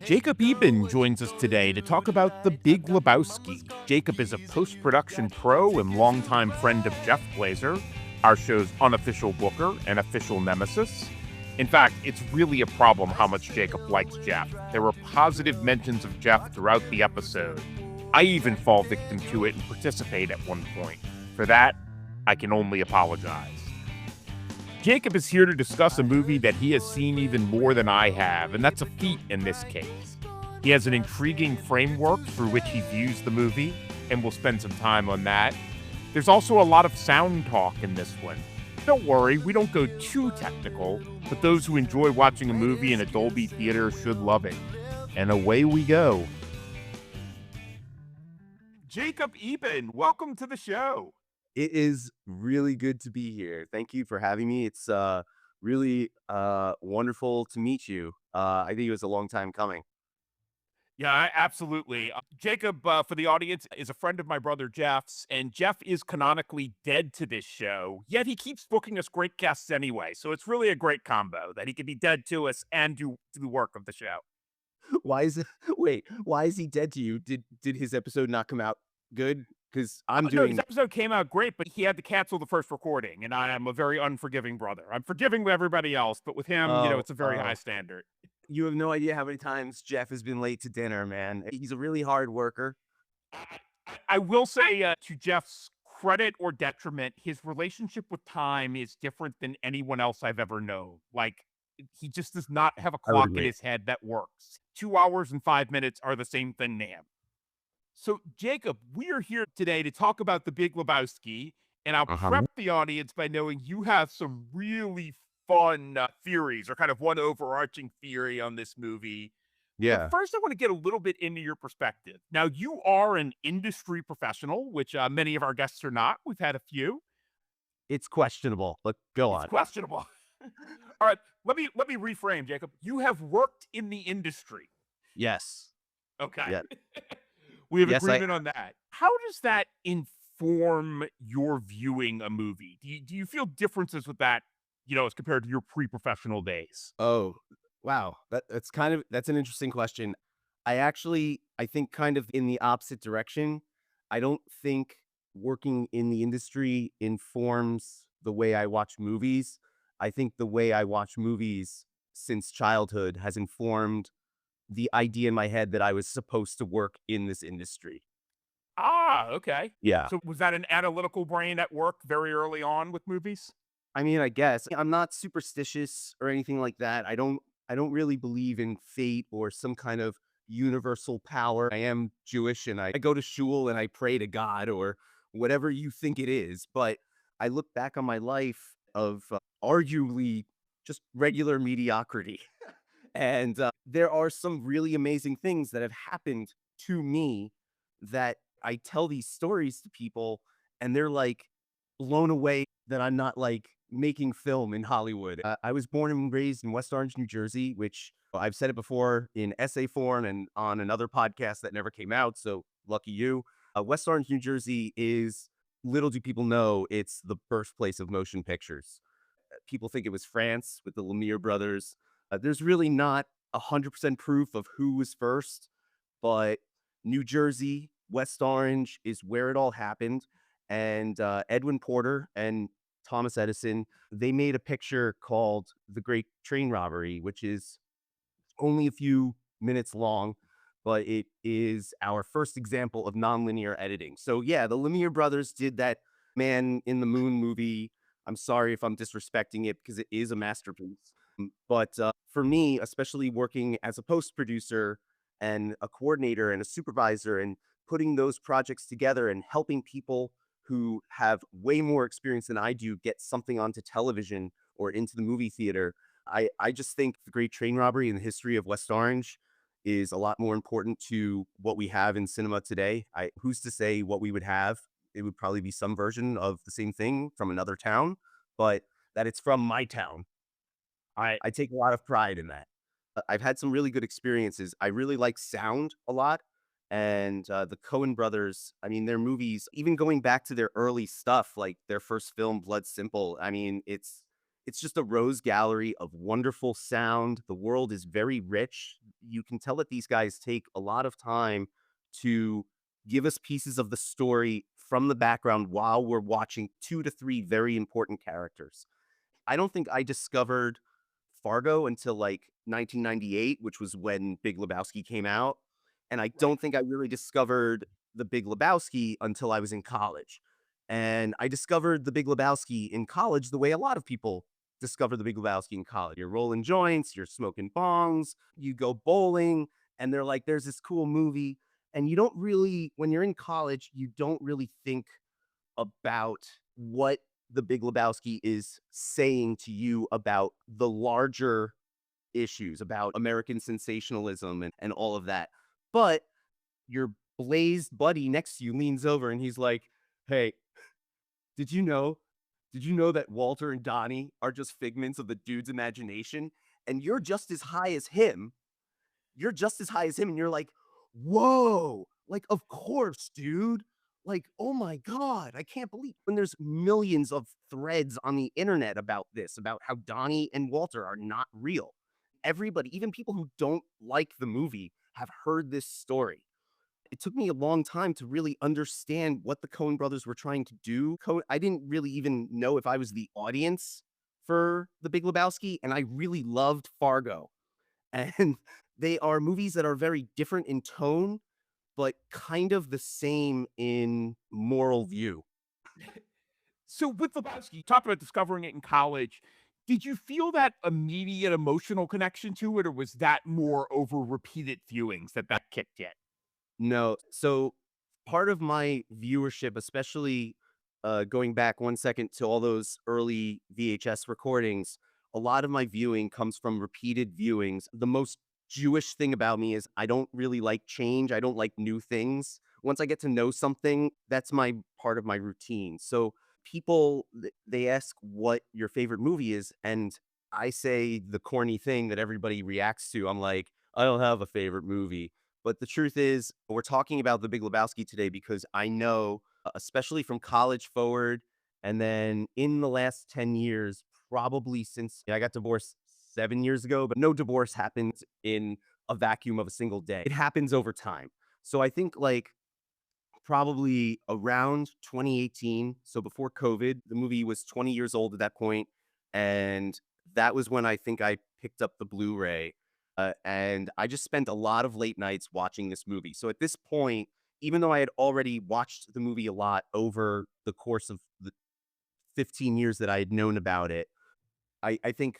Jacob Eben joins us today to talk about The Big Lebowski. Jacob is a post-production pro and longtime friend of Jeff Glazer, our show's unofficial booker and official nemesis. In fact, it's really a problem how much Jacob likes Jeff. There were positive mentions of Jeff throughout the episode. I even fall victim to it and participate at one point. For that, I can only apologize. Jacob is here to discuss a movie that he has seen even more than I have, and that's a feat in this case. He has an intriguing framework through which he views the movie, and we'll spend some time on that. There's also a lot of sound talk in this one. Don't worry, we don't go too technical, but those who enjoy watching a movie in a Dolby theater should love it. And away we go. Jacob Eben, welcome to the show. It is really good to be here. Thank you for having me. It's really wonderful to meet you. I think it was a long time coming. Yeah, absolutely. Jacob, for the audience, is a friend of my brother Jeff's, and Jeff is canonically dead to this show, yet he keeps booking us great guests anyway. So it's really a great combo that he can be dead to us and do the work of the show. Why is it? Wait, why is he dead to you? Did his episode not come out good? Because I'm No, his doing. episode came out great, but he had to cancel the first recording, and I am a very unforgiving brother. I'm forgiving with everybody else, but with him, Oh, it's a very high standard. you have no idea how many times Jeff has been late to dinner, man. He's a really hard worker. I will say, to Jeff's credit or detriment, his relationship with time is different than anyone else I've ever known. Like, he just does not have a I would clock in agree. his head that works. 2 hours and 5 minutes are the same thing to him. So, Jacob, we are here today to talk about The Big Lebowski, and I'll Uh-huh. prep the audience by knowing you have some really fun theories or kind of one overarching theory on this movie. But Yeah, first, I want to get a little bit into your perspective. Now, you are an industry professional, which many of our guests are not. We've had a few. it's questionable. But go It's on. questionable. All right, let me reframe, Jacob. You have worked in the industry. Yes. Okay. Yeah. We have Yes. I. agreement on that. How does that inform your viewing a movie? Do you feel differences with that, as compared to your pre-professional days? Oh, wow. That's an interesting question. I think kind of in the opposite direction. I don't think working in the industry informs the way I watch movies. I think the way I watch movies since childhood has informed the idea in my head that I was supposed to work in this industry. Ah, okay. Yeah. So was that an analytical brain at work very early on with movies? I mean, I guess I'm not superstitious or anything like that. I don't really believe in fate or some kind of universal power. I am Jewish and I go to shul and I pray to God or whatever you think it is. But I look back on my life of arguably just regular mediocrity. And there are some really amazing things that have happened to me that I tell these stories to people and they're like blown away that I'm not like making film in Hollywood. I was born and raised in West Orange, New Jersey, which I've said it before in essay form and on another podcast that never came out. So lucky you. West Orange, New Jersey is, little do people know, it's the birthplace of motion pictures. People think it was France with the Lumiere brothers. There's really not 100% proof of who was first, but New Jersey, West Orange is where it all happened. And Edwin Porter and Thomas Edison, they made a picture called The Great Train Robbery, which is only a few minutes long, but it is our first example of nonlinear editing. So yeah, the Lumiere brothers did that Man in the Moon movie. I'm sorry if I'm disrespecting it because it is a masterpiece. But for me, especially working as a post producer and a coordinator and a supervisor and putting those projects together and helping people who have way more experience than I do get something onto television or into the movie theater, I just think the Great Train Robbery in the history of West Orange is a lot more important to what we have in cinema today. Who's to say what we would have? It would probably be some version of the same thing from another town, but that it's from my town. I take a lot of pride in that. I've had some really good experiences. I really like sound a lot, and the Coen Brothers, I mean, their movies, even going back to their early stuff, like their first film, Blood Simple, I mean, it's It's just a rose gallery of wonderful sound. The world is very rich. You can tell that these guys take a lot of time to give us pieces of the story from the background while we're watching 2 to 3 very important characters. I don't think I discovered Fargo until, like, 1998, which was when Big Lebowski came out, and I Right. don't think I really discovered The Big Lebowski until I was in college, and I discovered The Big Lebowski in college the way a lot of people discover The Big Lebowski in college. You're rolling joints, you're smoking bongs, you go bowling, and they're like, "There's this cool movie," and you don't really when you're in college, you don't really think about what The Big Lebowski is saying to you about the larger issues, about American sensationalism and all of that. But your blazed buddy next to you leans over and he's like, "Hey, did you know? Did you know that Walter and Donnie are just figments of the dude's imagination? And you're just as high as him, and you're like, "Whoa, like, of course, dude. Like, oh my god, I can't believe" when there's millions of threads on the internet about this, about how Donnie and Walter are not real. Everybody, even people who don't like the movie, have heard this story. It took me a long time to really understand what the Coen brothers were trying to do. I didn't really even know if I was the audience for The Big Lebowski, and I really loved Fargo. And they are movies that are very different in tone, but kind of the same in moral view. So with Lebowski, you talked about discovering it in college. Did you feel that immediate emotional connection to it, or was that more over repeated viewings that kicked in? No, so part of my viewership, especially going back 1 second to all those early VHS recordings, a lot of my viewing comes from repeated viewings. The most Jewish thing about me is I don't really like change. I don't like new things. Once I get to know something, that's my part of my routine. So people they ask what your favorite movie is, and I say the corny thing that everybody reacts to. I'm like, I don't have a favorite movie. But the truth is, we're talking about The Big Lebowski today because I know, especially from college forward, and then in the last 10 years, probably since I got divorced 7 years ago, but no divorce happens in a vacuum of a single day. It happens over time. So I think like probably around 2018, so before COVID, the movie was 20 years old at that point, and that was when I think I picked up the Blu-ray, and I just spent a lot of late nights watching this movie. So at this point, even though I had already watched the movie a lot over the course of the 15 years that I had known about it, I think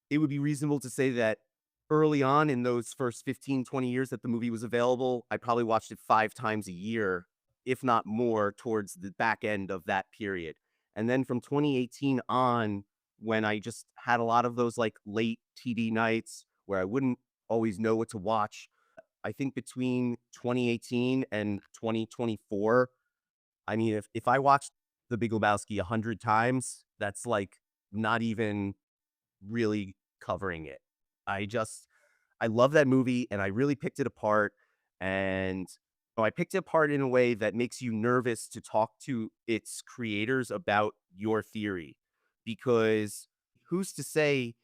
it would be reasonable to say that early on in those first 15, 20 years that the movie was available, I probably watched it 5 times a year, if not more, towards the back end of that period. And then from 2018 on, when I just had a lot of those, like, late TV nights where I wouldn't always know what to watch, I think between 2018 and 2024, I mean, if I watched The Big Lebowski 100 times, that's, like, not even really covering it. I just I love that movie and I really picked it apart and I picked it apart in a way that makes you nervous to talk to its creators about your theory because who's to say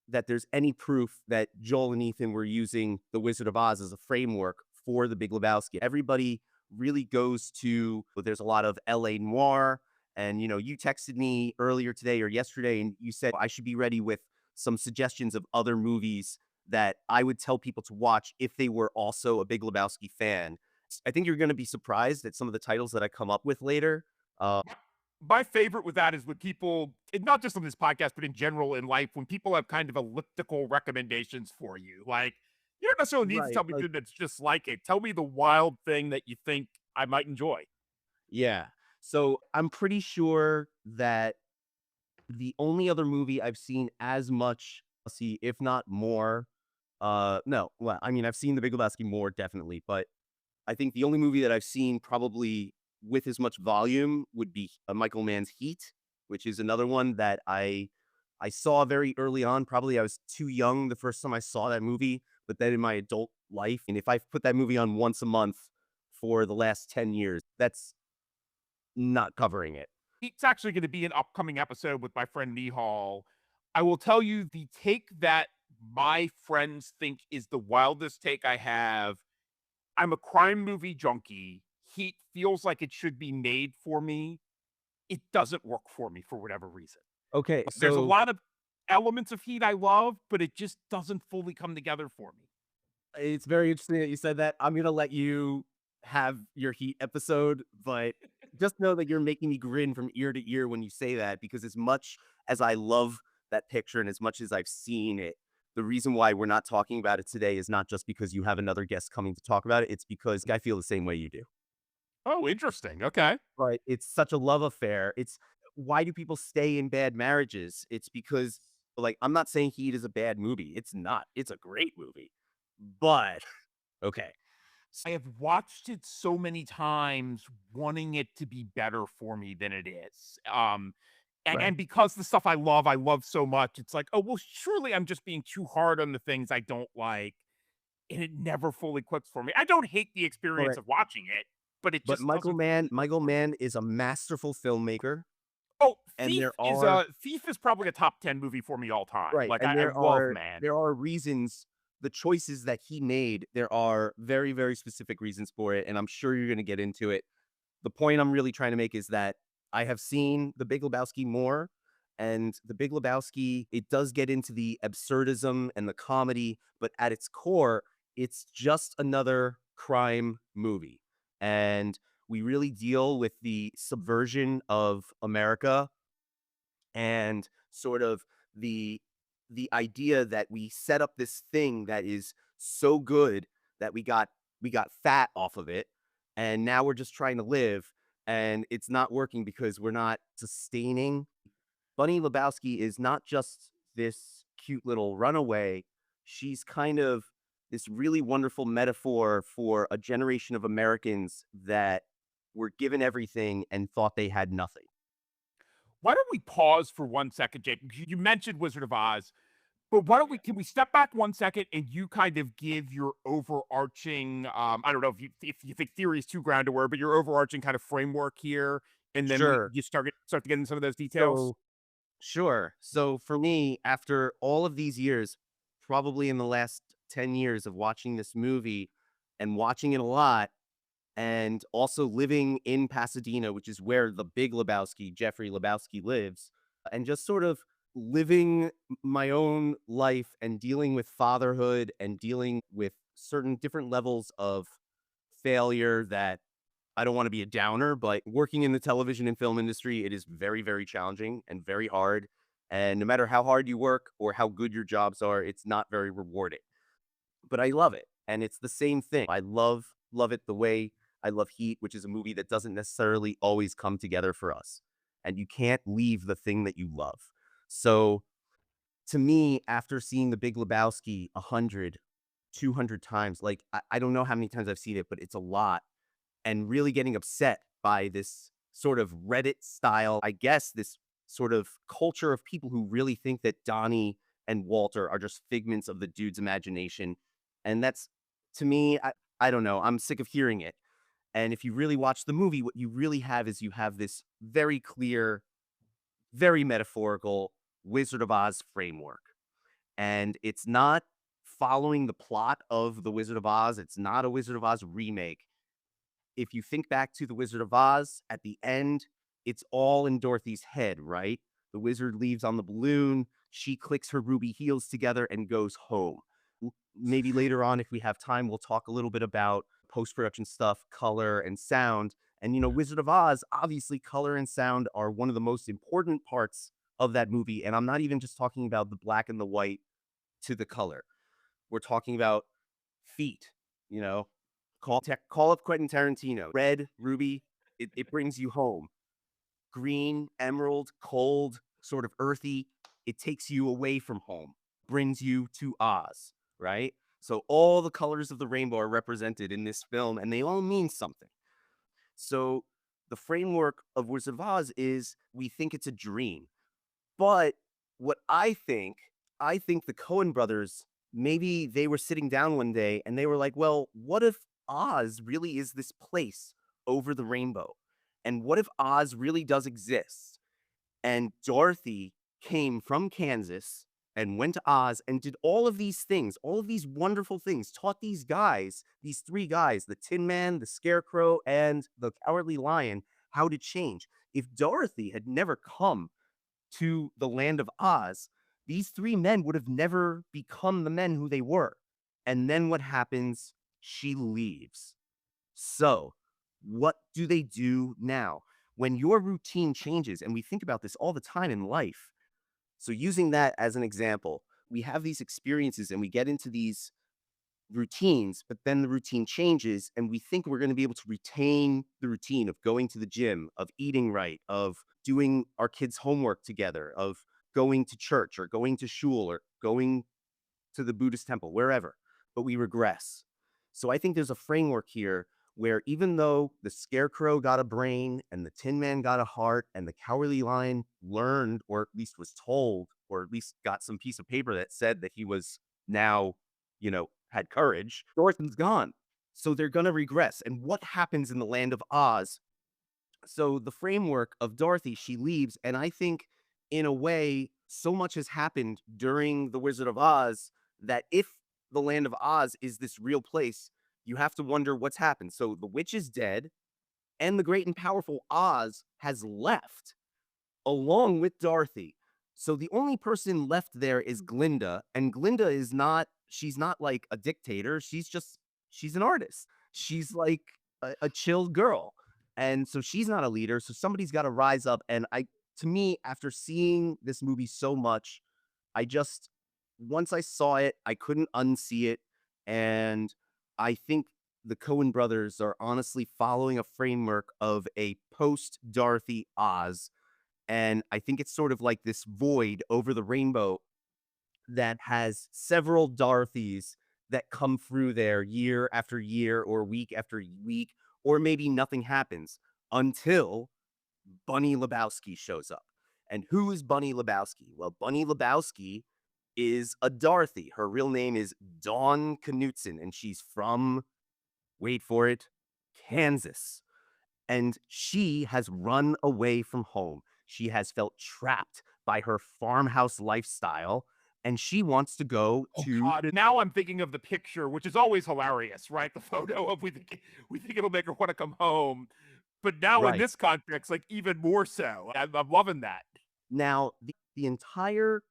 that there's any proof that Joel and Ethan were using The Wizard of Oz as a framework for The Big Lebowski. Everybody really goes to well, there's a lot of LA noir and you texted me earlier today or yesterday and you said I should be ready with some suggestions of other movies that I would tell people to watch if they were also a Big Lebowski fan. I think you're going to be surprised at some of the titles that I come up with later. My favorite with that is when people, and not just on this podcast, but in general in life, when people have kind of elliptical recommendations for you. Like, you don't necessarily need to Right. tell me that's just like it. Tell me the wild thing that you think I might enjoy. Yeah. So I'm pretty sure that the only other movie I've seen as much, see, if not more, no, well, I mean, I've seen The Big Lebowski more definitely, but I think the only movie that I've seen probably with as much volume would be Michael Mann's Heat, which is another one that I saw very early on. Probably I was too young the first time I saw that movie, but then in my adult life, and if I've put that movie on once a month for the last 10 years, that's not covering it. It's actually going to be an upcoming episode with my friend Nihal. I will tell you the take that my friends think is the wildest take I have. I'm a crime movie junkie. Heat feels like it should be made for me. It doesn't work for me for whatever reason. Okay, There's a so lot of elements of Heat I love, but it just doesn't fully come together for me. it's very interesting that you said that. I'm gonna let you have your Heat episode, but just know that you're making me grin from ear to ear when you say that, because as much as I love that picture and as much as I've seen it, the reason why we're not talking about it today is not just because you have another guest coming to talk about it. It's because I feel the same way you do. Oh, interesting. Okay. But it's such a love affair. It's why do people stay in bad marriages? It's because, like, I'm not saying Heat is a bad movie. It's not. It's a great movie. But okay. I have watched it so many times wanting it to be better for me than it is. Right. And because the stuff I love so much, it's like, oh, well, surely I'm just being too hard on the things I don't like. And it never fully clicks for me. I don't hate the experience Correct. of watching it, but it But just doesn't fully click Michael for me. Mann is a masterful filmmaker, Oh, and Thief is probably a top 10 movie for me all time. right, Like and I love Man. there are reasons the choices that he made, there are very, very specific reasons for it, and I'm sure you're gonna get into it. The point I'm really trying to make is that I have seen The Big Lebowski more, and The Big Lebowski, it does get into the absurdism and the comedy, but at its core, it's just another crime movie. And we really deal with the subversion of America and sort of the the idea that we set up this thing that is so good that we got fat off of it, and now we're just trying to live, and it's not working because we're not sustaining. Bunny Lebowski is not just this cute little runaway. She's kind of this really wonderful metaphor for a generation of Americans that were given everything and thought they had nothing. Why don't we pause for 1 second, Jake? You mentioned Wizard of Oz, but why don't we can we step back 1 second and you kind of give your overarching, I don't know if you think theory is too ground a word, but your overarching kind of framework here, and then we Sure. you start to get into some of those details? So sure. So for me, after all of these years, probably in the last 10 years of watching this movie and watching it a lot, and also living in Pasadena, which is where the big Lebowski, Jeffrey Lebowski, lives, and just sort of living my own life and dealing with fatherhood and dealing with certain different levels of failure that I don't want to be a downer, but working in the television and film industry, it is very, very challenging and very hard. And no matter how hard you work or how good your jobs are, it's not very rewarding. But I love it. And it's the same thing. I love it the way I love Heat, which is a movie that doesn't necessarily always come together for us. And you can't leave the thing that you love. So to me, after seeing The Big Lebowski 100, 200 times, like I don't know how many times I've seen it, but it's a lot, and really getting upset by this sort of Reddit style, I guess, this sort of culture of people who really think that Donnie and Walter are just figments of the dude's imagination. And that's, to me, I don't know. I'm sick of hearing it. And if you really watch the movie, what you really have is you have this very clear, very metaphorical Wizard of Oz framework. And it's not following the plot of The Wizard of Oz. It's not a Wizard of Oz remake. If you think back to The Wizard of Oz, at the end, it's all in Dorothy's head, right? The wizard leaves on the balloon. She clicks her ruby heels together and goes home. Maybe later on, if we have time, we'll talk a little bit about post production stuff, color, and sound. And, Wizard of Oz, obviously, color and sound are one of the most important parts of that movie. And I'm not even just talking about the black and the white to the color. We're talking about feet, you know, call up Quentin Tarantino. Red, ruby, it brings you home. Green, emerald, cold, sort of earthy, it takes you away from home, brings you to Oz, right? So all the colors of the rainbow are represented in this film, and they all mean something. So the framework of Wizard of Oz is we think it's a dream. But what I think the Coen brothers, maybe they were sitting down one day and they were like, well, what if Oz really is this place over the rainbow? And what if Oz really does exist? And Dorothy came from Kansas and went to Oz and did all of these things, all of these wonderful things, taught these guys, these three guys, the Tin Man, the Scarecrow, and the Cowardly Lion, how to change. If Dorothy had never come to the land of Oz, these three men would have never become the men who they were. And then what happens? She leaves. So, what do they do now? When your routine changes, and we think about this all the time in life. So, using that as an example, we have these experiences and we get into these routines, but then the routine changes and we think we're going to be able to retain the routine of going to the gym, of eating right, of doing our kids' homework together, of going to church or going to shul or going to the Buddhist temple, wherever, but we regress. So I think there's a framework here where even though the Scarecrow got a brain and the Tin Man got a heart and the Cowardly Lion learned, or at least was told, or at least got some piece of paper that said that he was now, had courage, Dorothy's gone. So they're going to regress. And what happens in the land of Oz? So the framework of Dorothy, she leaves, and I think in a way, so much has happened during The Wizard of Oz that if the land of Oz is this real place, you have to wonder what's happened. So the witch is dead, and the great and powerful Oz has left along with Dorothy. So the only person left there is Glinda, and Glinda is not she's not like a dictator. She's an artist. She's like a chill girl. And so she's not a leader. So somebody's got to rise up. And to me, after seeing this movie so much, I just once I saw it, I couldn't unsee it. And I think the Coen brothers are honestly following a framework of a post Dorothy Oz, and I think it's sort of like this void over the rainbow that has several Dorothys that come through there year after year or week after week, or maybe nothing happens until Bunny Lebowski shows up. And who is Bunny Lebowski? Well, Bunny Lebowski is a Dorothy. Her real name is Dawn Knutson, and she's from, wait for it, Kansas, and she has run away from home. She has felt trapped by her farmhouse lifestyle, and she wants to go Oh to God! And now I'm thinking of the picture, which is always hilarious, right? The photo of we think it'll make her want to come home, but now in right. this context, like even more so. I'm loving that. Now, the entire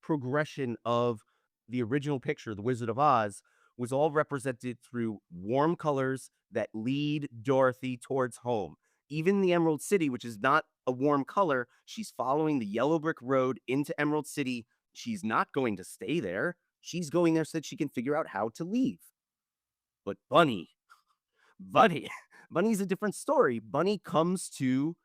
progression of the original picture, The Wizard of Oz, was all represented through warm colors that lead Dorothy towards home. Even the Emerald City, which is not a warm color, she's following the yellow brick road into Emerald City. She's not going to stay there. She's going there so that she can figure out how to leave. But Bunny, Bunny's a different story. Bunny comes to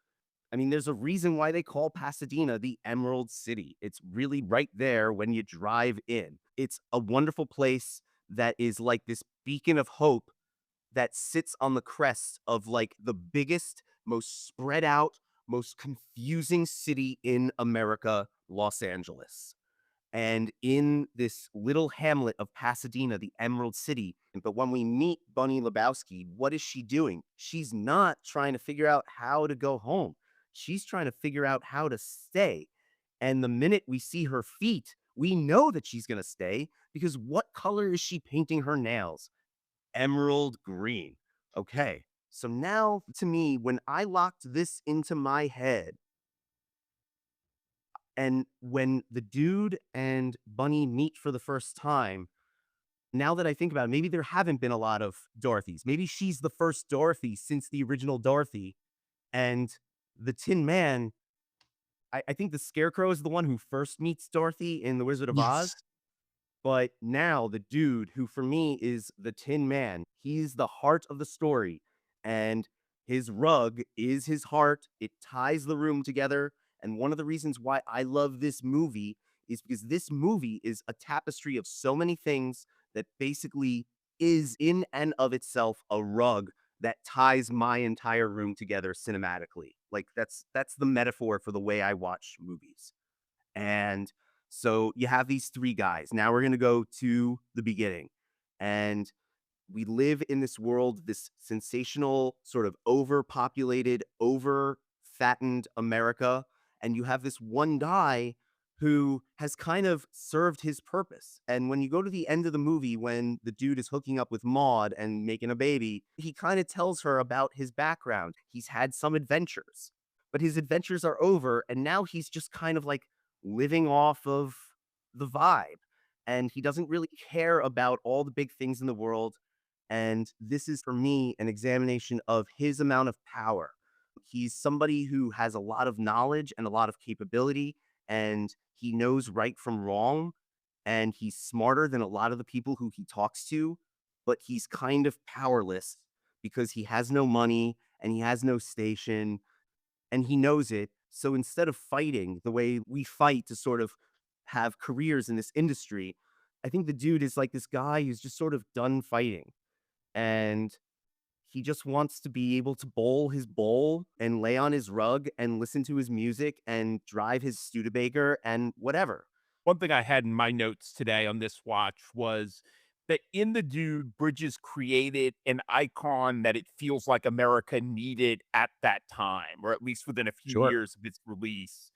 there's a reason why they call Pasadena the Emerald City. It's really right there when you drive in. It's a wonderful place that is like this beacon of hope that sits on the crest of like the biggest, most spread out, most confusing city in America, Los Angeles. And in this little hamlet of Pasadena, the Emerald City. But when we meet Bunny Lebowski, what is she doing? She's not trying to figure out how to go home. She's trying to figure out how to stay. And the minute we see her feet, we know that she's going to stay because what color is she painting her nails? Emerald green. Okay. So now to me, when I locked this into my head, and when the dude and Bunny meet for the first time, now that I think about it, maybe there haven't been a lot of Dorothys. Maybe she's the first Dorothy since the original Dorothy. And the Tin Man, I think the Scarecrow is the one who first meets Dorothy in The Wizard of Yes. Oz. But now the dude who for me is the Tin Man, he's the heart of the story. And his rug is his heart. It ties the room together. And one of the reasons why I love this movie is because this movie is a tapestry of so many things that basically is in and of itself a rug that ties my entire room together cinematically. Like that's the metaphor for the way I watch movies. And so you have these three guys. Now we're going to go to the beginning. And we live in this world, this sensational, sort of overpopulated, over fattened America. And you have this one guy who has kind of served his purpose. And when you go to the end of the movie, when the dude is hooking up with Maud and making a baby, he kind of tells her about his background. He's had some adventures, but his adventures are over. And now he's just kind of like living off of the vibe. And he doesn't really care about all the big things in the world. And this is, for me, an examination of his amount of power. He's somebody who has a lot of knowledge and a lot of capability, and he knows right from wrong, and he's smarter than a lot of the people who he talks to, but he's kind of powerless because he has no money and he has no station, and he knows it. So instead of fighting the way we fight to sort of have careers in this industry, I think the dude is like this guy who's just sort of done fighting, and he just wants to be able to bowl his bowl and lay on his rug and listen to his music and drive his Studebaker and whatever. One thing I had in my notes today on this watch was that in the dude, Bridges created an icon that it feels like America needed at that time, or at least within a few Sure. years of its release.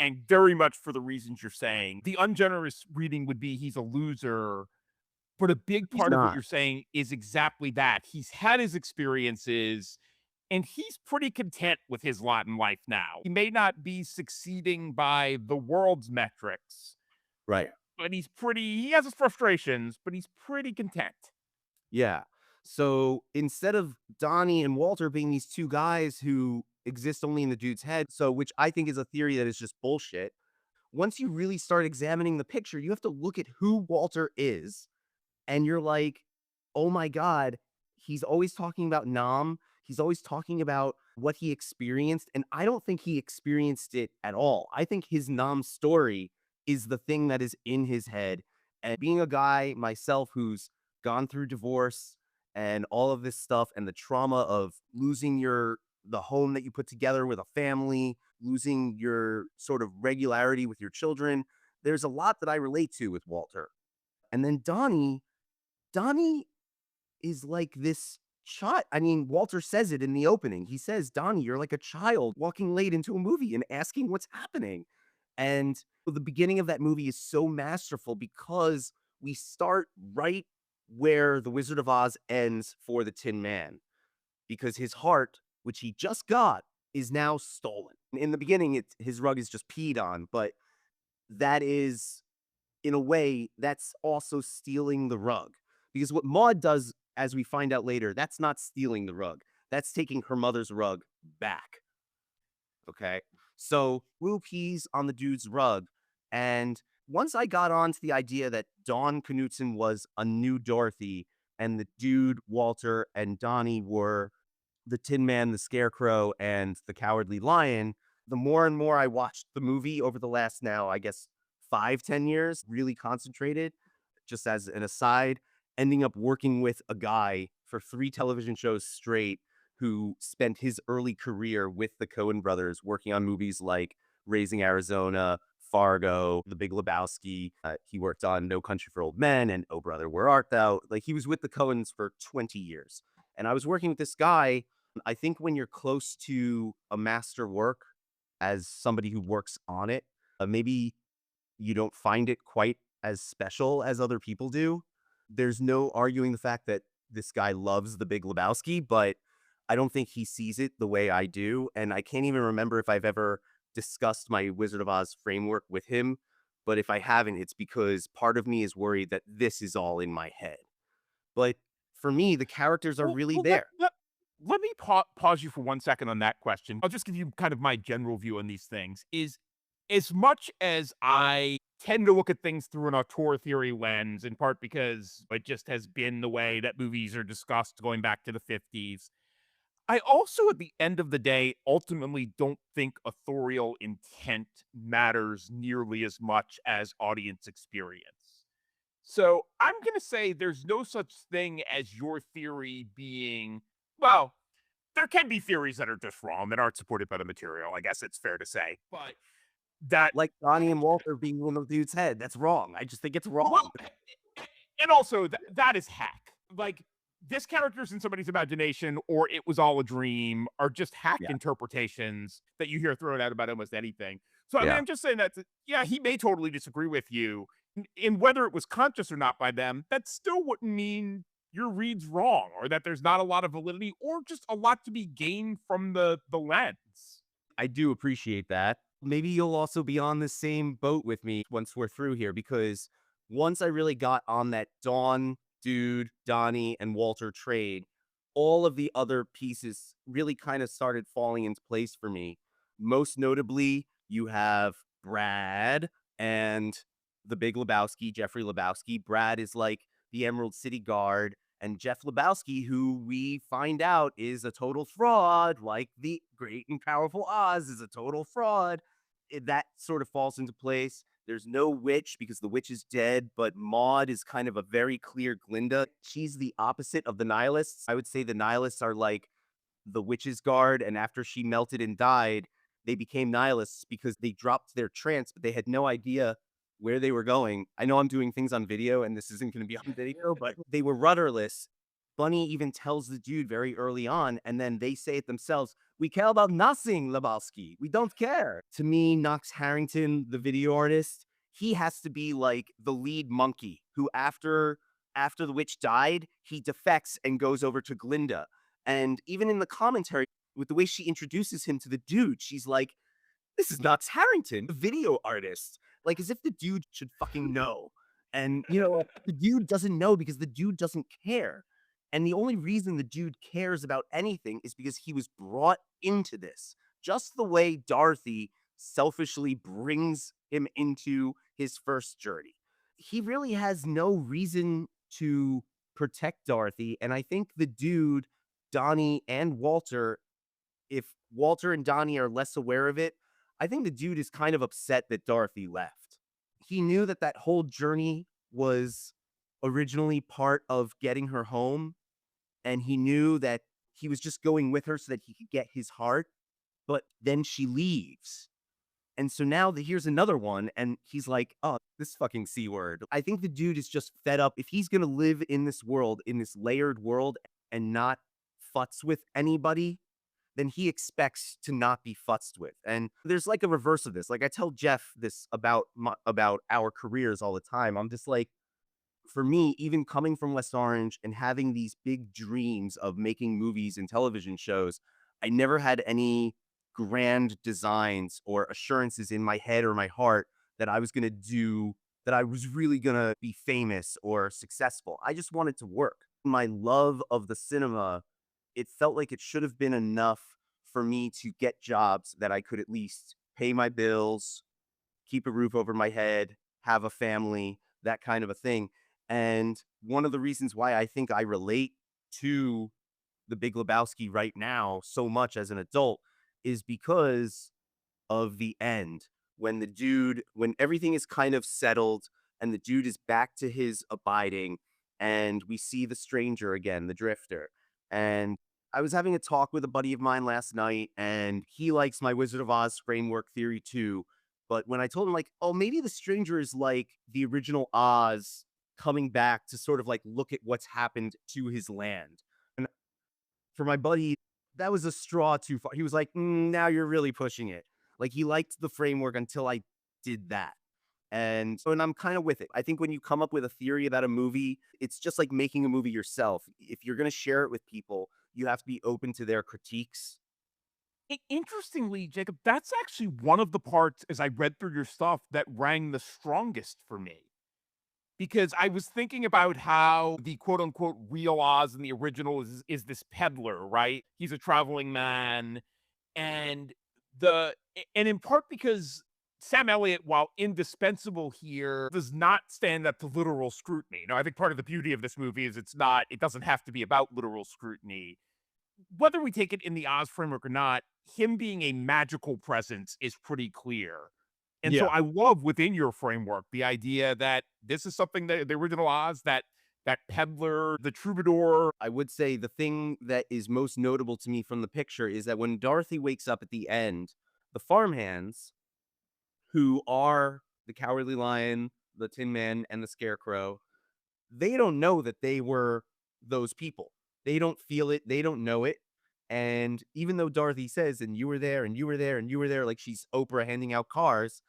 And very much for the reasons you're saying. The ungenerous reading would be he's a loser, but a big He's part of what not. you're saying is exactly that. He's had his experiences and he's pretty content with his lot in life now. He may not be succeeding by the world's metrics, Right. but he has his frustrations, but he's pretty content. Yeah. So instead of Donnie and Walter being these two guys who exist only in the dude's head, so which I think is a theory that is just bullshit. Once you really start examining the picture, you have to look at who Walter is, and you're like, "Oh my god, he's always talking about Nam. He's always talking about what he experienced, and I don't think he experienced it at all. I think his Nam story is the thing that is in his head." And being a guy myself who's gone through divorce and all of this stuff and the trauma of losing the home that you put together with a family, losing your sort of regularity with your children, there's a lot that I relate to with Walter. And then Donnie is like this child. I mean, Walter says it in the opening. He says, "Donnie, you're like a child walking late into a movie and asking what's happening." And the beginning of that movie is so masterful because we start right where The Wizard of Oz ends for the Tin Man, because his heart, which he just got, is now stolen. In the beginning, his rug is just peed on, but that is, in a way, that's also stealing the rug. Because what Maud does, as we find out later, that's not stealing the rug. That's taking her mother's rug back. Okay. So Will pees on the dude's rug. And once I got on to the idea that Dawn Knutson was a new Dorothy and the dude, Walter, and Donnie were the Tin Man, the Scarecrow, and the Cowardly Lion, the more and more I watched the movie over the last now, I guess, 5, 10 years, really concentrated, just as an aside, ending up working with a guy for 3 television shows straight who spent his early career with the Coen brothers working on movies like Raising Arizona, Fargo, The Big Lebowski. He worked on No Country for Old Men and Oh Brother, Where Art Thou? Like, he was with the Coens for 20 years. And I was working with this guy. I think when you're close to a master work as somebody who works on it, maybe you don't find it quite as special as other people do. There's no arguing the fact that this guy loves The Big Lebowski, but I don't think he sees it the way I do. And I can't even remember if I've ever discussed my Wizard of Oz framework with him. But if I haven't, it's because part of me is worried that this is all in my head. But for me, the characters are Well, really well let, there. let, let me pause you for 1 second on that question. I'll just give you kind of my general view on these things. Is as much as I tend to look at things through an auteur theory lens, in part because it just has been the way that movies are discussed going back to the 50s. I also, at the end of the day, ultimately don't think authorial intent matters nearly as much as audience experience. So I'm going to say there's no such thing as your theory being, well, there can be theories that are just wrong that aren't supported by the material. I guess it's fair to say. But that, Like Donnie and Walter being in the dude's head. That's wrong. I just think it's wrong. well, and also that is hack. Like, this character's in somebody's imagination or it was all a dream are just hack Yeah. interpretations that you hear thrown out about almost anything. So, I mean, Yeah. I'm just saying that, yeah, he may totally disagree with you. In whether it was conscious or not by them, that still wouldn't mean your read's wrong or that there's not a lot of validity or just a lot to be gained from the lens. I do appreciate that. Maybe you'll also be on the same boat with me once we're through here, because once I really got on that Dawn, Dude, Donnie, and Walter trade, all of the other pieces really kind of started falling into place for me. Most notably, you have Brad and the Big Lebowski, Jeffrey Lebowski. Brad is like the Emerald City Guard, and Jeff Lebowski, who we find out is a total fraud, like the great and powerful Oz is a total fraud. That sort of falls into place. There's no witch because the witch is dead, but Maud is kind of a very clear Glinda. She's the opposite of the nihilists. I would say the nihilists are like the witch's guard, and after she melted and died, they became nihilists because they dropped their trance, but they had no idea where they were going. I know I'm doing things on video and this isn't going to be on video, but they were rudderless. Bunny even tells the dude very early on, and then they say it themselves, "We care about nothing, Lebowski. We don't care." To me, Knox Harrington, the video artist, he has to be like the lead monkey who after the witch died, he defects and goes over to Glinda. And even in the commentary, with the way she introduces him to the dude, she's like, "This is Knox Harrington, the video artist." Like, as if the dude should fucking know. And, the dude doesn't know because the dude doesn't care. And the only reason the dude cares about anything is because he was brought into this. Just the way Dorothy selfishly brings him into his first journey. He really has no reason to protect Dorothy. And I think the dude, Donnie and Walter, if Walter and Donnie are less aware of it, I think the dude is kind of upset that Dorothy left. He knew that that whole journey was originally part of getting her home, and he knew that he was just going with her so that he could get his heart, but then she leaves. And so now here's another one, and he's like, "Oh, this fucking C word." I think the dude is just fed up. If he's gonna live in this world, in this layered world, and not futz with anybody, then he expects to not be futzed with. And there's like a reverse of this. Like I tell Jeff this about our careers all the time. I'm just like, for me, even coming from West Orange and having these big dreams of making movies and television shows, I never had any grand designs or assurances in my head or my heart that I was going to do, that I was really going to be famous or successful. I just wanted to work. My love of the cinema, it felt like it should have been enough for me to get jobs that I could at least pay my bills, keep a roof over my head, have a family, that kind of a thing. And one of the reasons why I think I relate to the Big Lebowski right now so much as an adult is because of the end, when everything is kind of settled and the dude is back to his abiding, and we see the stranger again, the drifter. And I was having a talk with a buddy of mine last night, and he likes my Wizard of Oz framework theory too. But when I told him, like, "Oh, maybe the stranger is like the original Oz coming back to sort of like look at what's happened to his land." And for my buddy, that was a straw too far. He was like, "Now you're really pushing it." Like, he liked the framework until I did that. And I'm kind of with it. I think when you come up with a theory about a movie, it's just like making a movie yourself. If you're going to share it with people, you have to be open to their critiques. Interestingly, Jacob, that's actually one of the parts as I read through your stuff that rang the strongest for me. Because I was thinking about how the quote unquote real Oz in the original is this peddler, right? He's a traveling man. And and in part because Sam Elliott, while indispensable here, does not stand up to literal scrutiny. Now, I think part of the beauty of this movie is it doesn't have to be about literal scrutiny. Whether we take it in the Oz framework or not, him being a magical presence is pretty clear. And so Yeah. I love within your framework the idea that this is something that the original Oz, that peddler, the troubadour. I would say the thing that is most notable to me from the picture is that when Dorothy wakes up at the end, the farmhands, who are the Cowardly Lion, the Tin Man, and the Scarecrow, they don't know that they were those people. They don't feel it. They don't know it. And even though Dorothy says, and you were there, and you were there, and you were there, like she's Oprah handing out cars,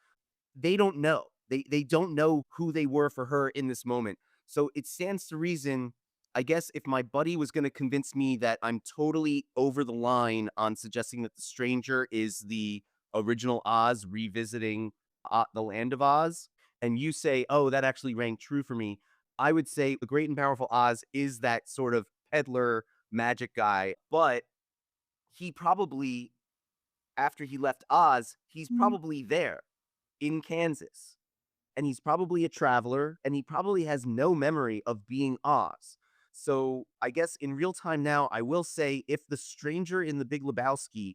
they don't know. They don't know who they were for her in this moment. So it stands to reason, I guess, if my buddy was going to convince me that I'm totally over the line on suggesting that the stranger is the original Oz revisiting the land of Oz, and you say, "Oh, that actually rang true for me," I would say the Great and Powerful Oz is that sort of peddler magic guy, but he probably, after he left Oz, he's probably there in Kansas, and he's probably a traveler, and he probably has no memory of being Oz. So I guess in real time now, I will say if the stranger in the Big Lebowski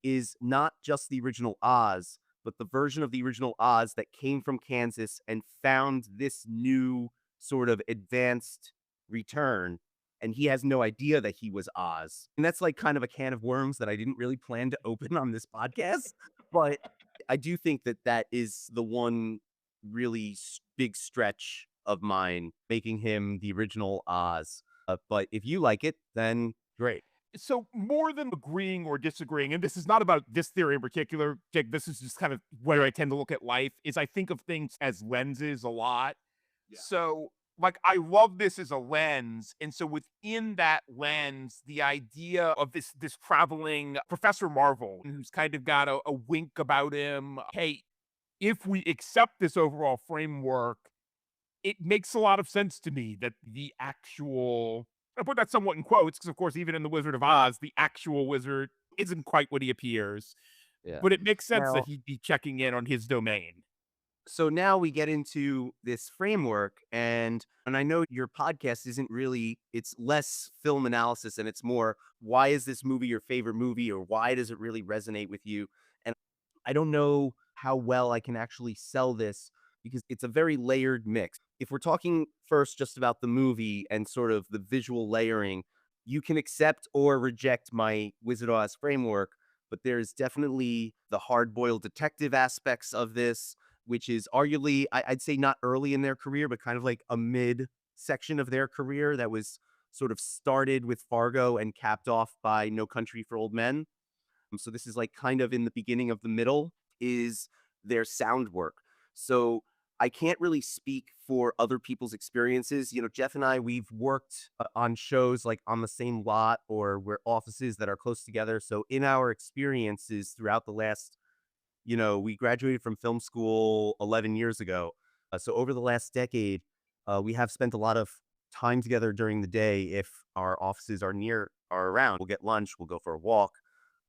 is not just the original Oz, but the version of the original Oz that came from Kansas and found this new sort of advanced return, and he has no idea that he was Oz. And that's like kind of a can of worms that I didn't really plan to open on this podcast, but I do think that that is the one really big stretch of mine, making him the original Oz. But if you like it, then great. So more than agreeing or disagreeing, and this is not about this theory in particular, Jake, this is just kind of where I tend to look at life, is I think of things as lenses a lot. Yeah. So like I love this as a lens. And so within that lens, the idea of this traveling Professor Marvel, who's kind of got a wink about him. Hey, if we accept this overall framework, it makes a lot of sense to me that the actual, I put that somewhat in quotes because, of course, even in The Wizard of Oz, the actual wizard isn't quite what he appears, Yeah. but it makes sense that Now, he'd be checking in on his domain. so now we get into this framework, and I know your podcast isn't really, it's less film analysis and it's more, why is this movie your favorite movie, or why does it really resonate with you? And I don't know how well I can actually sell this because it's a very layered mix. If we're talking first just about the movie and sort of the visual layering, you can accept or reject my Wizard of Oz framework, but there's definitely the hard-boiled detective aspects of this, which is arguably, I'd say not early in their career, but kind of like a mid section of their career that was sort of started with Fargo and capped off by No Country for Old Men. So this is like kind of in the beginning of the middle is their sound work. So I can't really speak for other people's experiences. You know, Jeff and I, we've worked on shows like on the same lot, or we're offices that are close together. So in our experiences throughout the last, we graduated from film school 11 years ago. So over the last decade, we have spent a lot of time together during the day. If our offices are around, we'll get lunch, we'll go for a walk.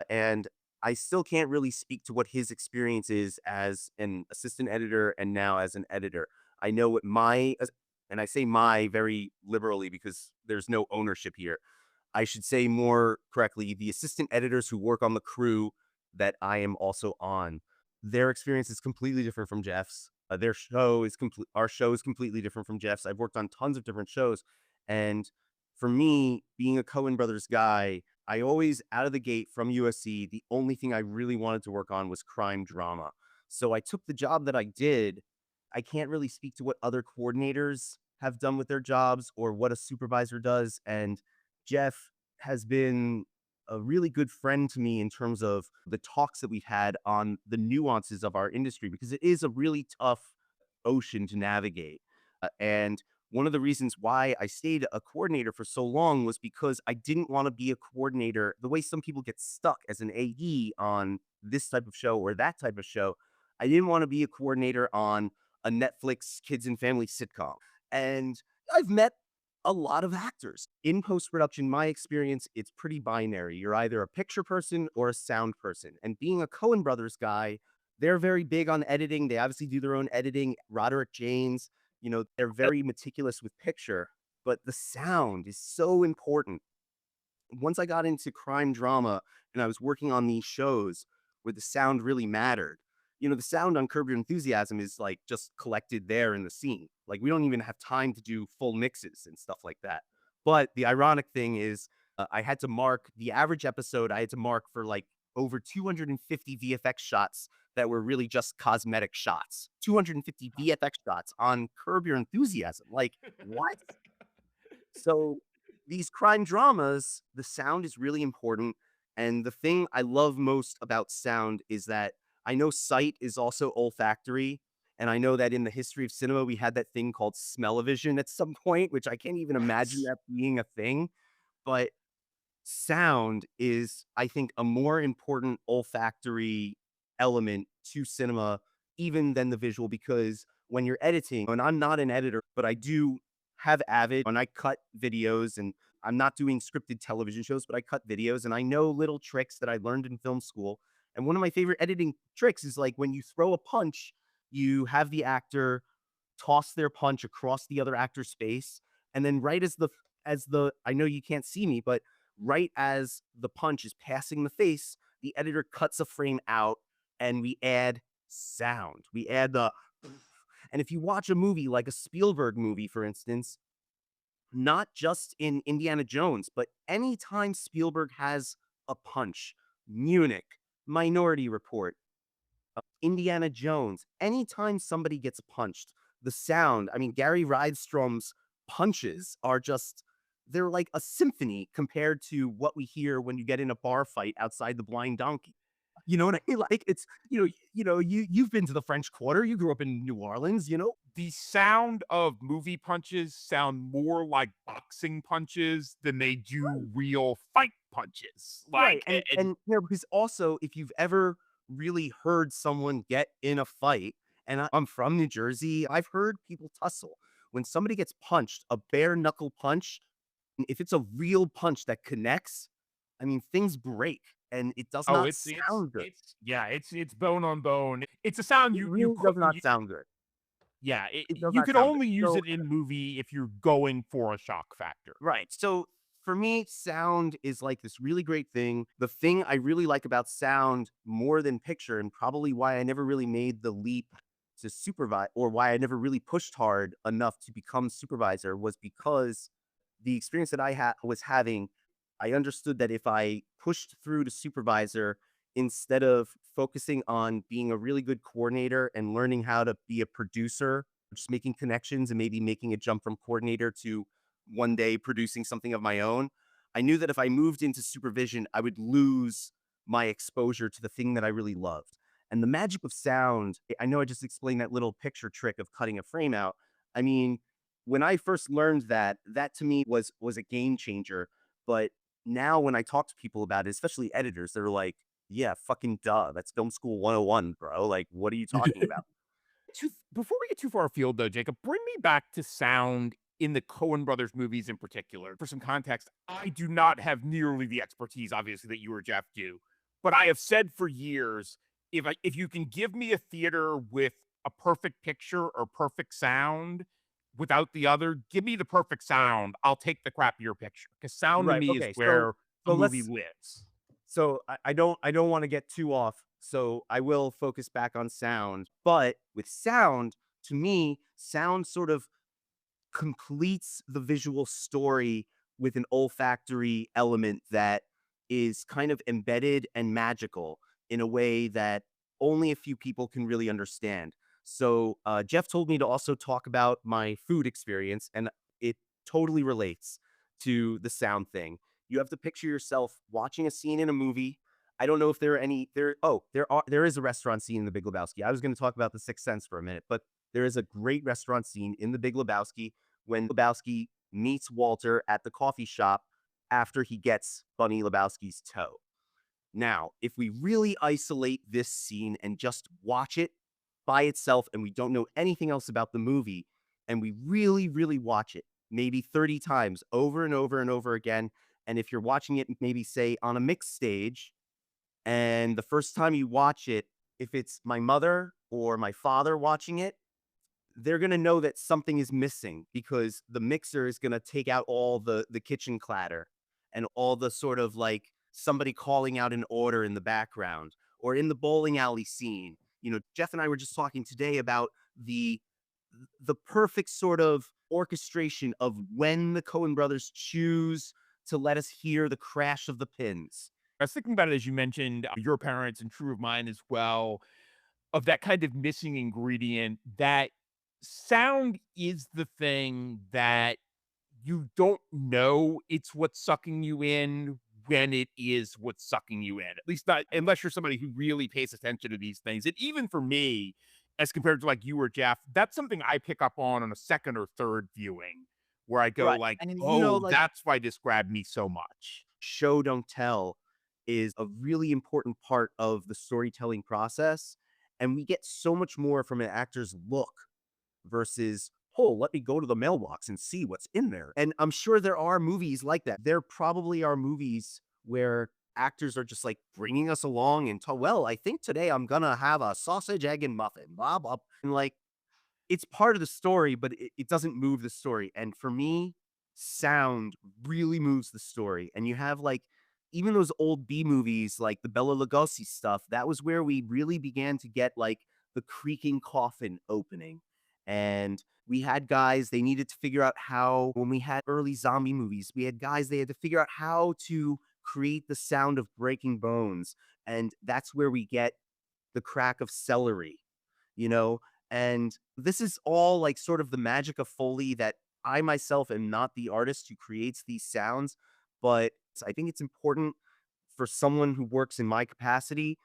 And I still can't really speak to what his experience is as an assistant editor and now as an editor. I know what and I say my very liberally because there's no ownership here. I should say more correctly, the assistant editors who work on the crew that I am also on, their experience is completely different from Jeff's. Our show is completely different from Jeff's. I've worked on tons of different shows. And for me, being a Coen Brothers guy, I always, out of the gate from USC, the only thing I really wanted to work on was crime drama. So I took the job that I did. I can't really speak to what other coordinators have done with their jobs or what a supervisor does. And Jeff has been a really good friend to me in terms of the talks that we've had on the nuances of our industry, because it is a really tough ocean to navigate. And one of the reasons why I stayed a coordinator for so long was because I didn't want to be a coordinator the way some people get stuck as an AE on this type of show or that type of show. I didn't want to be a coordinator on a Netflix kids and family sitcom. And I've met a lot of actors in post production. My experience, it's pretty binary. You're either a picture person or a sound person. And being a Coen Brothers guy, they're very big on editing. They obviously do their own editing. Roderick James, they're very meticulous with picture, but the sound is so important. Once I got into crime drama and I was working on these shows where the sound really mattered, the sound on Curb Your Enthusiasm is like just collected there in the scene. Like we don't even have time to do full mixes and stuff like that. But the ironic thing is, I had to mark the average episode, I had to mark for like over 250 VFX shots that were really just cosmetic shots. 250 VFX shots on Curb Your Enthusiasm. Like, what? So these crime dramas, the sound is really important. And the thing I love most about sound is that I know sight is also olfactory. And I know that in the history of cinema, we had that thing called smell-o-vision at some point, which I can't even imagine Yes. that being a thing. But sound is, I think, a more important olfactory element to cinema even than the visual because when you're editing, and I'm not an editor, but I do have Avid and I cut videos and I'm not doing scripted television shows, but I cut videos and I know little tricks that I learned in film school. And one of my favorite editing tricks is like when you throw a punch, you have the actor toss their punch across the other actor's space, and then right as the I know you can't see me, but right as the punch is passing the face, the editor cuts a frame out and we add sound. We add the and if you watch a movie like a Spielberg movie, for instance, not just in Indiana Jones, but anytime Spielberg has a punch, Munich, Minority Report, Indiana Jones, anytime somebody gets punched, the sound, I mean, Gary Rydstrom's punches are just, they're like a symphony compared to what we hear when you get in a bar fight outside the Blind Donkey. You know what I mean? Like it's, you've been to the French Quarter, you grew up in New Orleans, The sound of movie punches sound more like boxing punches than they do real fight punches. Right, Like, and, because also, if you've ever really heard someone get in a fight, and I'm from New Jersey, I've heard people tussle. When somebody gets punched, a bare knuckle punch, if it's a real punch that connects, I mean, things break, and it does oh, not sound good. yeah, it's bone on bone. It's a sound It you really does couldn't. not sound good. Yeah, It does you not could sound good. only use So it in movie if you're going for a shock factor. right. So for me, sound is like this really great thing. The thing I really like about sound more than picture, and probably why I never really made the leap to supervise or why I never really pushed hard enough to become supervisor was because the experience that was having, I understood that if I pushed through to supervisor instead of focusing on being a really good coordinator and learning how to be a producer, just making connections and maybe making a jump from coordinator to one day producing something of my own. I knew that if I moved into supervision, I would lose my exposure to the thing that I really loved. And the magic of sound, I know I just explained that little picture trick of cutting a frame out. I mean, when I first learned that, that to me was a game changer. But now when I talk to people about it, especially editors, they're like, yeah, fucking duh. That's film school 101, bro. Like, what are you talking about? Before we get too far afield, though, Jacob, bring me back to sound in the Coen Brothers movies in particular. For some context, I do not have nearly the expertise, obviously, that you or Jeff do. But I have said for years, if you can give me a theater with a perfect picture or perfect sound without the other, give me the perfect sound. I'll take the crappier picture because sound to Right. me is Okay. So where a so movie let's lives. I don't want to get too off, so I will focus back on sound. But with sound, to me, sound sort of completes the visual story with an olfactory element that is kind of embedded and magical in a way that only a few people can really understand. So, Jeff told me to also talk about my food experience, and it totally relates to the sound thing. You have to picture yourself watching a scene in a movie. I don't know if there are any there. Oh, there is a restaurant scene in The Big Lebowski. I was going to talk about The Sixth Sense for a minute, but there is a great restaurant scene in The Big Lebowski when Lebowski meets Walter at the coffee shop after he gets Bunny Lebowski's toe. Now, if we really isolate this scene and just watch it by itself and we don't know anything else about the movie, and we really, really watch it maybe 30 times over and over and over again, and if you're watching it maybe say on a mixed stage, and the first time you watch it, if it's my mother or my father watching it, they're gonna know that something is missing because the mixer is gonna take out all the kitchen clatter and all the sort of like somebody calling out an order in the background or in the bowling alley scene. Jeff and I were just talking today about the perfect sort of orchestration of when the Coen brothers choose to let us hear the crash of the pins. I was thinking about it as you mentioned your parents and true of mine as well, of that kind of missing ingredient that sound is the thing that you don't know it's what's sucking you in then it is what's sucking you in. At least not unless you're somebody who really pays attention to these things. And even for me, as compared to like you or Jeff, that's something I pick up on a second or third viewing where I go Right. like, And "Oh, like that's why this grabbed me so much." show don't tell is a really important part of the storytelling process. And we get so much more from an actor's look versus, oh, let me go to the mailbox and see what's in there. And I'm sure there are movies like that. There probably are movies where actors are just like bringing us along and tell, well, I think today I'm gonna have a sausage, egg, and muffin, blah, blah. And like it's part of the story, but it doesn't move the story. And for me, sound really moves the story. And you have like even those old B movies, like the Bela Lugosi stuff, that was where we really began to get like the creaking coffin opening. And we had guys, they needed to figure out how, when we had early zombie movies, we had guys, they had to figure out how to create the sound of breaking bones. And that's where we get the crack of celery, you know? And this is all like sort of the magic of Foley that I myself am not the artist who creates these sounds, but I think it's important for someone who works in my capacity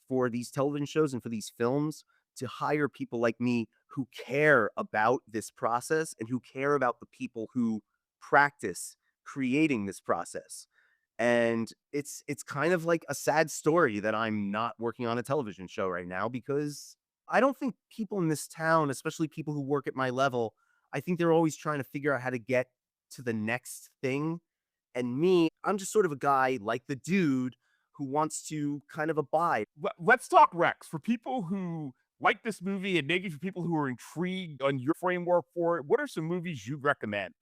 for these television shows and for these films to hire people like me who care about this process and who care about the people who practice creating this process. And it's kind of like a sad story that I'm not working on a television show right now because I don't think people in this town, especially people who work at my level, I think they're always trying to figure out how to get to the next thing. And me, I'm just sort of a guy like the dude who wants to kind of abide. Let's talk Rex. For people who like this movie and maybe for people who are intrigued on your framework for it, what are some movies you'd recommend?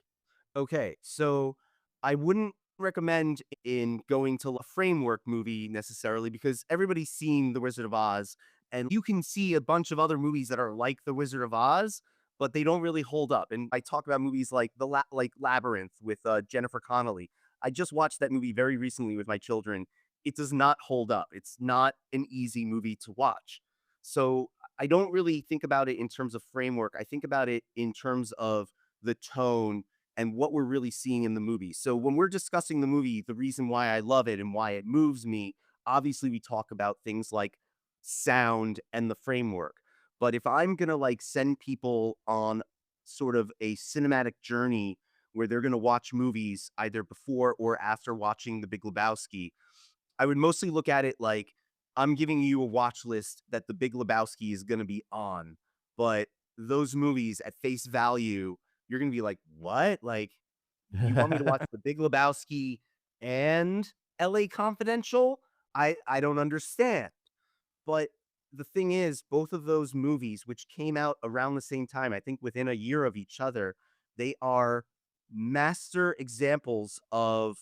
Okay, so I wouldn't recommend in going to a framework movie necessarily because everybody's seen The Wizard of Oz, and you can see a bunch of other movies that are like The Wizard of Oz, but they don't really hold up. And I talk about movies like like Labyrinth with Jennifer Connelly. I just watched that movie very recently with my children. It does not hold up. It's not an easy movie to watch. So I don't really think about it in terms of framework. I think about it in terms of the tone and what we're really seeing in the movie. So when we're discussing the movie, the reason why I love it and why it moves me, obviously we talk about things like sound and the framework. But if I'm going to like send people on sort of a cinematic journey where they're going to watch movies either before or after watching The Big Lebowski, I would mostly look at it like I'm giving you a watch list that The Big Lebowski is going to be on. But those movies at face value, you're going to be like, what? Like, you want me to watch The Big Lebowski and LA Confidential? I don't understand. But the thing is, both of those movies, which came out around the same time, I think within a year of each other, they are master examples of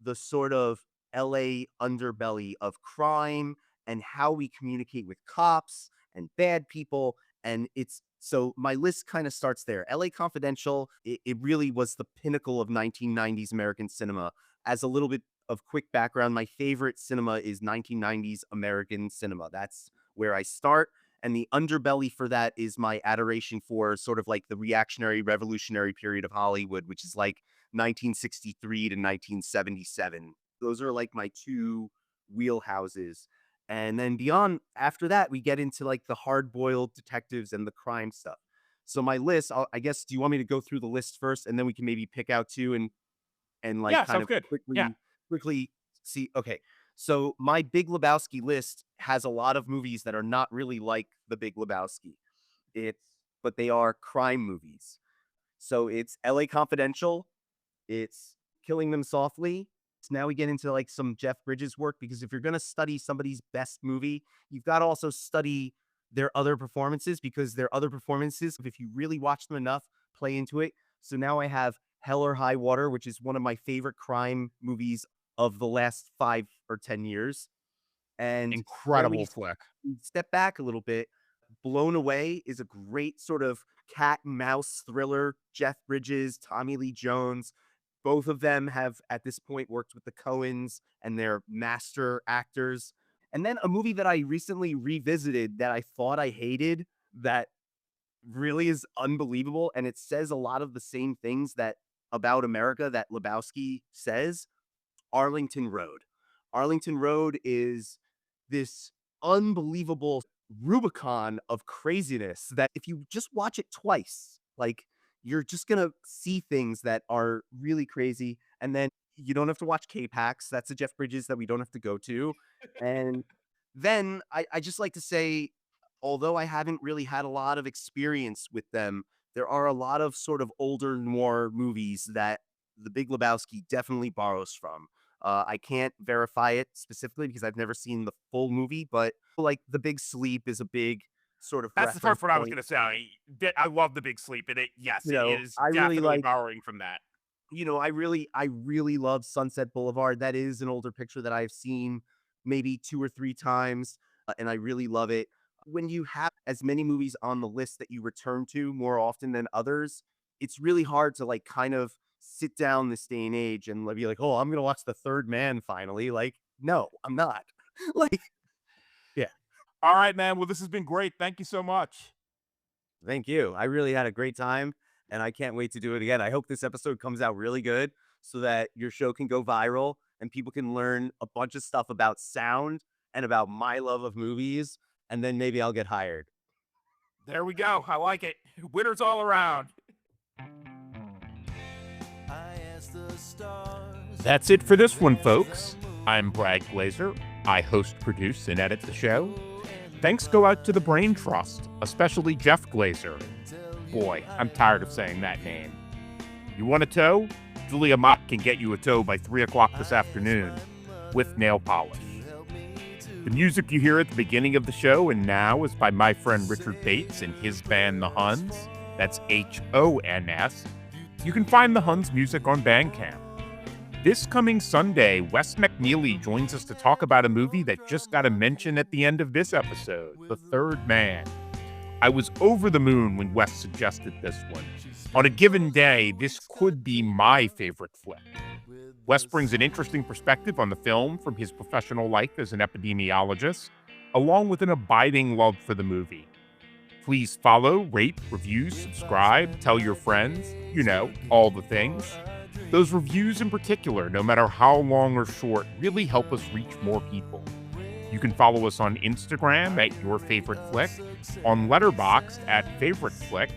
the sort of LA underbelly of crime and how we communicate with cops and bad people. And it's so my list kind of starts there. LA Confidential, it really was the pinnacle of 1990s American cinema. As a little bit of quick background, my favorite cinema is 1990s American cinema. That's where I start. And the underbelly for that is my adoration for sort of like the reactionary revolutionary period of Hollywood, which is like 1963 to 1977. Those are like my two wheelhouses. And then beyond after that, we get into like the hard-boiled detectives and the crime stuff. So my list, I guess, do you want me to go through the list first, and then we can maybe pick out two and like Yeah, kind sounds of good. Yeah. quickly see? Okay, so my Big Lebowski list has a lot of movies that are not really like the Big Lebowski. It's but they are crime movies. So it's L.A. Confidential, it's Killing Them Softly. So now we get into like some Jeff Bridges work because if you're going to study somebody's best movie, you've got to also study their other performances because their other performances, if you really watch them enough, play into it. So now I have Hell or High Water, which is one of my favorite crime movies of the last 5 or 10 years. And then Incredible we flick. step back a little bit. Blown Away is a great sort of cat and mouse thriller. Jeff Bridges, Tommy Lee Jones, both of them have at this point worked with the Coens and they're master actors. And then a movie that I recently revisited that I thought I hated that really is unbelievable and it says a lot of the same things that about America that Lebowski says Arlington Road. Arlington Road is this unbelievable Rubicon of craziness that if you just watch it twice, like you're just gonna see things that are really crazy. And then you don't have to watch K-Pax. That's the Jeff Bridges that we don't have to go to. And then I just like to say, although I haven't really had a lot of experience with them, there are a lot of sort of older noir movies that The Big Lebowski definitely borrows from. I can't verify it specifically because I've never seen the full movie, but like The Big Sleep is a big sort of That's the reference first one I was point. going to say. I love The Big Sleep, and yes, You it know, is I really definitely like, borrowing from that. I really love Sunset Boulevard. That is an older picture that I've seen maybe 2 or 3 times, and I really love it. When you have as many movies on the list that you return to more often than others, it's really hard to, like, kind of sit down this day and age and, like, be like, "Oh, I'm gonna watch The Third Man finally." Like, no, I'm not. Like, yeah. All right, man. Well, this has been great. Thank you so much. Thank you. I really had a great time, and I can't wait to do it again. I hope this episode comes out really good so that your show can go viral and people can learn a bunch of stuff about sound and about my love of movies, and then maybe I'll get hired. There we go. I like it. Winners all around. That's it for this one, folks. I'm Brad Glazer. I host, produce, and edit the show. Thanks go out to the Brain Trust, especially Jeff Glazer. Boy, I'm tired of saying that name. You want a toe? Julia Mott can get you a toe by 3 o'clock this afternoon, with nail polish. The music you hear at the beginning of the show and now is by my friend Richard Bates and his band The Huns. That's H-O-N-S. You can find The Huns music on Bandcamp. This coming Sunday, Wes McNeely joins us to talk about a movie that just got a mention at the end of this episode, The Third Man. I was over the moon when Wes suggested this one. On a given day, this could be my favorite flick. Wes brings an interesting perspective on the film from his professional life as an epidemiologist, along with an abiding love for the movie. Please follow, rate, review, subscribe, tell your friends, all the things. Those reviews in particular, no matter how long or short, really help us reach more people. You can follow us on Instagram at Your Favorite Flick, on Letterboxd at Favorite Flick,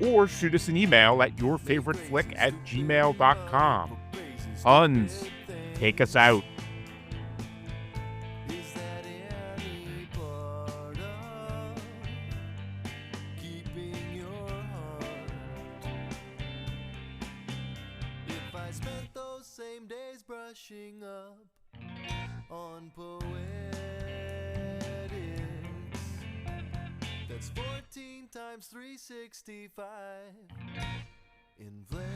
or shoot us an email at yourfavoriteflick@gmail.com. Huns, take us out. Same days brushing up on poetics. That's 14 times 365 inflection.